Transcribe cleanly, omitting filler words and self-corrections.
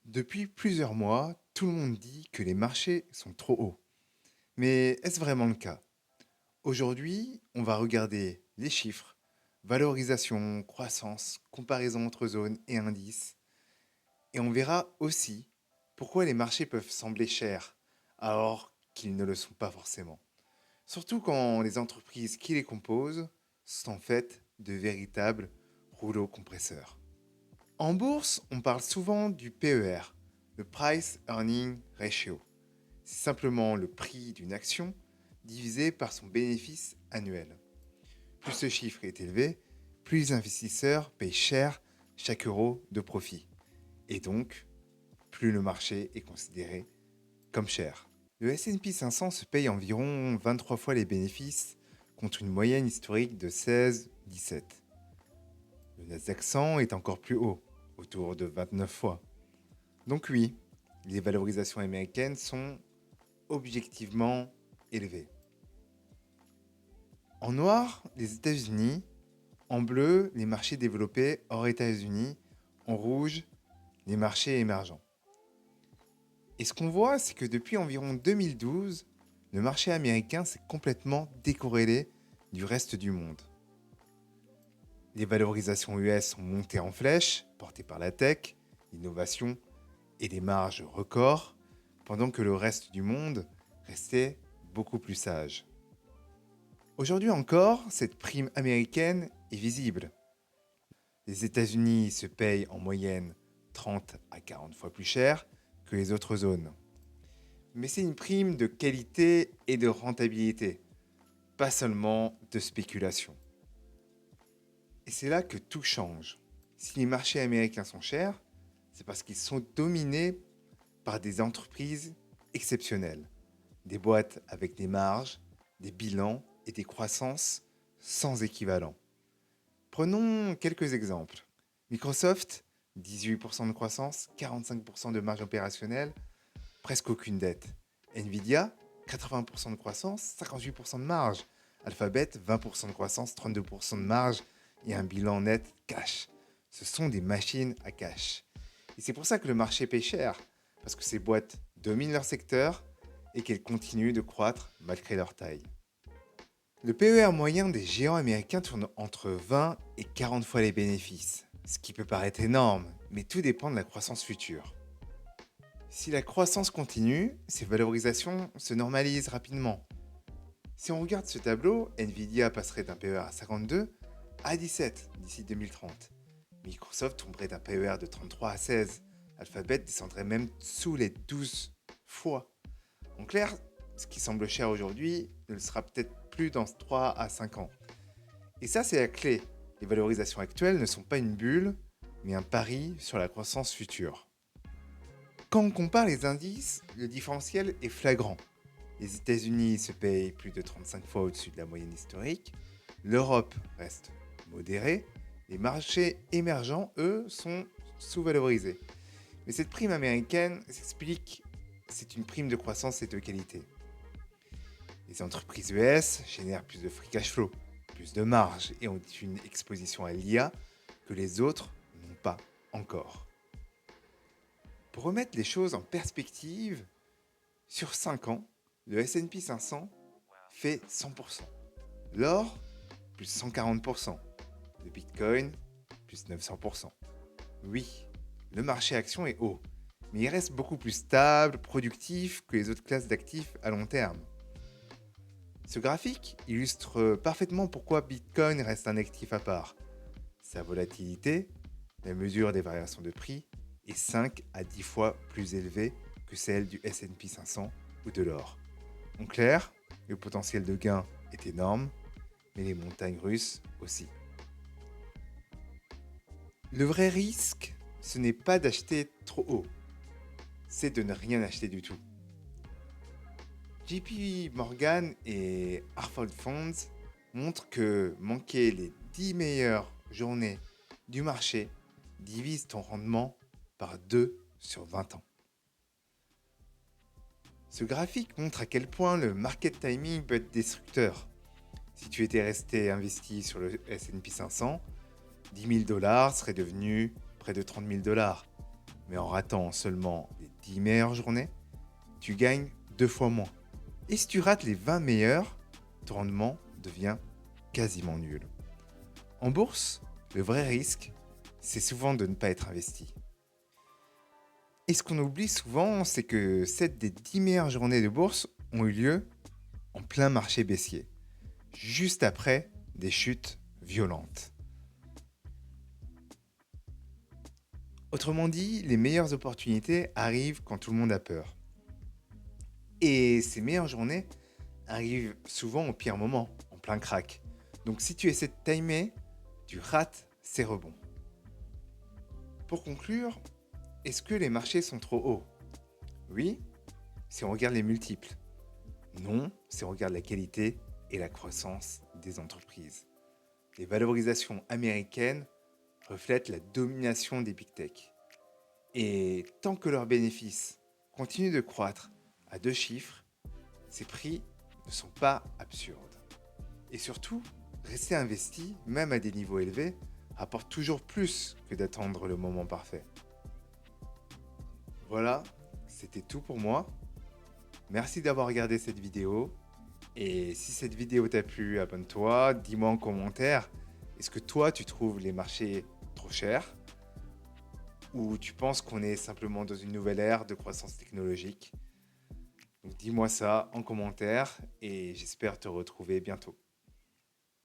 Depuis plusieurs mois, tout le monde dit que les marchés sont trop hauts. Mais est-ce vraiment le cas? Aujourd'hui, on va regarder les chiffres, valorisation, croissance, comparaison entre zones et indices, et on verra aussi pourquoi les marchés peuvent sembler chers alors qu'ils ne le sont pas forcément. Surtout quand les entreprises qui les composent sont en fait de véritables rouleaux compresseurs. En bourse, on parle souvent du PER, le Price Earning Ratio. C'est simplement le prix d'une action divisé par son bénéfice annuel. Plus ce chiffre est élevé, plus les investisseurs payent cher chaque euro de profit. Et donc, plus le marché est considéré comme cher. Le S&P 500 se paye environ 23 fois les bénéfices contre une moyenne historique de 16-17. Le Nasdaq 100 est encore plus haut, autour de 29 fois. Donc oui, les valorisations américaines sont objectivement élevées. En noir, les États-Unis, en bleu, les marchés développés hors États-Unis, en rouge, les marchés émergents. Et ce qu'on voit, c'est que depuis environ 2012, le marché américain s'est complètement décorrélé du reste du monde. Les valorisations US sont montées en flèche, portées par la tech, l'innovation et des marges records, pendant que le reste du monde restait beaucoup plus sage. Aujourd'hui encore, cette prime américaine est visible. Les États-Unis se payent en moyenne 30 à 40 fois plus cher que les autres zones. Mais c'est une prime de qualité et de rentabilité, pas seulement de spéculation. Et c'est là que tout change. Si les marchés américains sont chers, c'est parce qu'ils sont dominés par des entreprises exceptionnelles, des boîtes avec des marges, des bilans et des croissances sans équivalent. Prenons quelques exemples. Microsoft, 18% de croissance, 45% de marge opérationnelle, presque aucune dette. Nvidia, 80% de croissance, 58% de marge. Alphabet, 20% de croissance, 32% de marge et un bilan net cash. Ce sont des machines à cash. Et c'est pour ça que le marché paye cher, parce que ces boîtes dominent leur secteur et qu'elles continuent de croître malgré leur taille. Le PER moyen des géants américains tourne entre 20 et 40 fois les bénéfices, ce qui peut paraître énorme, mais tout dépend de la croissance future. Si la croissance continue, ces valorisations se normalisent rapidement. Si on regarde ce tableau, Nvidia passerait d'un PER à 52 à 17 d'ici 2030. Microsoft tomberait d'un PER de 33 à 16. Alphabet descendrait même sous les 12 fois. En clair, ce qui semble cher aujourd'hui ne le sera peut-être plus dans 3 à 5 ans. Et ça, c'est la clé. Les valorisations actuelles ne sont pas une bulle, mais un pari sur la croissance future. Quand on compare les indices, le différentiel est flagrant. Les États-Unis se payent plus de 35 fois au-dessus de la moyenne historique, l'Europe reste modérée, les marchés émergents, eux, sont sous-valorisés. Mais cette prime américaine s'explique, c'est une prime de croissance et de qualité. Les entreprises US génèrent plus de free cash flow, plus de marge et ont une exposition à l'IA que les autres n'ont pas encore. Pour remettre les choses en perspective, sur 5 ans, le S&P 500 fait 100%. L'or, plus 140%. Le Bitcoin, plus 900%. Oui, le marché action est haut, mais il reste beaucoup plus stable, productif que les autres classes d'actifs à long terme. Ce graphique illustre parfaitement pourquoi Bitcoin reste un actif à part. Sa volatilité, la mesure des variations de prix, est 5 à 10 fois plus élevée que celle du S&P 500 ou de l'or. En clair, le potentiel de gain est énorme, mais les montagnes russes aussi. Le vrai risque, ce n'est pas d'acheter trop haut, c'est de ne rien acheter du tout. JP Morgan et Hartford Funds montrent que manquer les 10 meilleures journées du marché divise ton rendement par 2 sur 20 ans. Ce graphique montre à quel point le market timing peut être destructeur. Si tu étais resté investi sur le S&P 500, 10 000 dollars seraient devenus près de 30 000 dollars. mais en ratant seulement les 10 meilleures journées, tu gagnes 2 fois moins. Et si tu rates les 20 meilleures, ton rendement devient quasiment nul. En bourse, le vrai risque, c'est souvent de ne pas être investi. Et ce qu'on oublie souvent, c'est que 7 des 10 meilleures journées de bourse ont eu lieu en plein marché baissier, juste après des chutes violentes. Autrement dit, les meilleures opportunités arrivent quand tout le monde a peur. Et ces meilleures journées arrivent souvent au pire moment, en plein crack. Donc si tu essaies de timer, tu rates ces rebonds. Pour conclure, est-ce que les marchés sont trop hauts? Oui, si on regarde les multiples. Non, si on regarde la qualité et la croissance des entreprises. Les valorisations américaines reflètent la domination des big tech. Et tant que leurs bénéfices continuent de croître à 2 chiffres, ces prix ne sont pas absurdes. Et surtout, rester investi, même à des niveaux élevés, rapporte toujours plus que d'attendre le moment parfait. Voilà, c'était tout pour moi. Merci d'avoir regardé cette vidéo. Et si cette vidéo t'a plu, abonne-toi, dis-moi en commentaire, est-ce que toi tu trouves les marchés trop chers ou tu penses qu'on est simplement dans une nouvelle ère de croissance technologique? Donc dis-moi ça en commentaire et j'espère te retrouver bientôt.